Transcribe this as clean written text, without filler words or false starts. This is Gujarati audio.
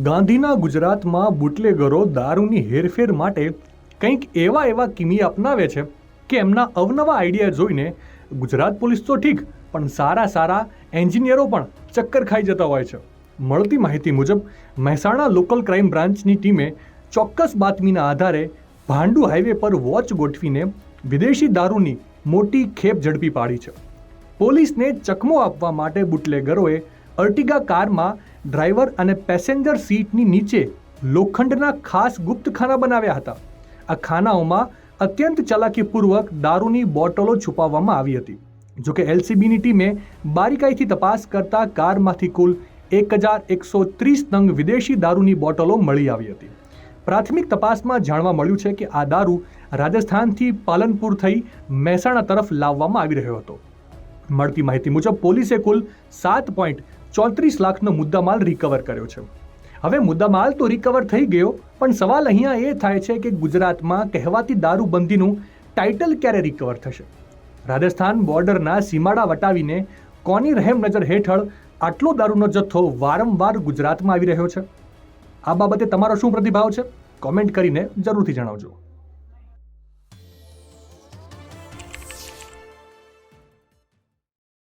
ગાંધીના ગુજરાતમાં બુટલેગરો દારૂની હેરફેર માટે કંઈક એવા કિમી અપનાવે છે કે એમના અવનવા આઈડિયા જોઈને ગુજરાત પોલીસ તો ઠીક પણ સારા એન્જિનિયરો પણ ચક્કર ખાઈ જતા હોય છે. મળતી માહિતી મુજબ મહેસાણા લોકલ ક્રાઇમ બ્રાન્ચની ટીમે ચોક્કસ બાતમીના આધારે ભાંડુ હાઈવે પર વોચ ગોઠવીને વિદેશી દારૂની મોટી ખેપ ઝડપી પાડી છે. પોલીસને ચકમો આપવા માટે બુટલેગરોએ અર્ટિગા કારમાં ડ્રાઈવર અને પેસેન્જર સીટની નીચે લોખંડના ખાસ ગુપ્તખાના બનાવ્યા હતા. આ ખાનાઓમાં અત્યંત ચાલાકીપૂર્વક દારૂની બોટલો છુપાવવામાં આવી હતી. જોકે એલસીબીની ટીમે બારીકાઈથી તપાસ કરતા કારમાંથી કુલ 1130 નંગ વિદેશી દારૂની બોટલો મળી આવી હતી. પ્રાથમિક તપાસમાં જાણવા મળ્યું છે કે આ દારૂ રાજસ્થાનથી પાલનપુર થઈ મહેસાણા તરફ લાવવામાં આવી રહ્યો હતો. મળતી માહિતી મુજબ પોલીસે કુલ 7.34 લાખનો મુદ્દામાલ રિકવર કર્યો છે. હવે મુદ્દામાલ તો રિકવર થઈ ગયો, પણ સવાલ અહીંયા એ થાય છે કે ગુજરાતમાં કહેવાતી દારૂબંધીનું ટાઇટલ ક્યારે રિકવર થશે? રાજસ્થાન બોર્ડરના સીમાડા વટાવીને કોની રહેમ નજર હેઠળ આટલો દારૂનો જથ્થો વારંવાર ગુજરાતમાં આવી રહ્યો છે? આ બાબતે તમારો શું પ્રતિભાવ છે? કોમેન્ટ કરીને જરૂરથી જણાવજો.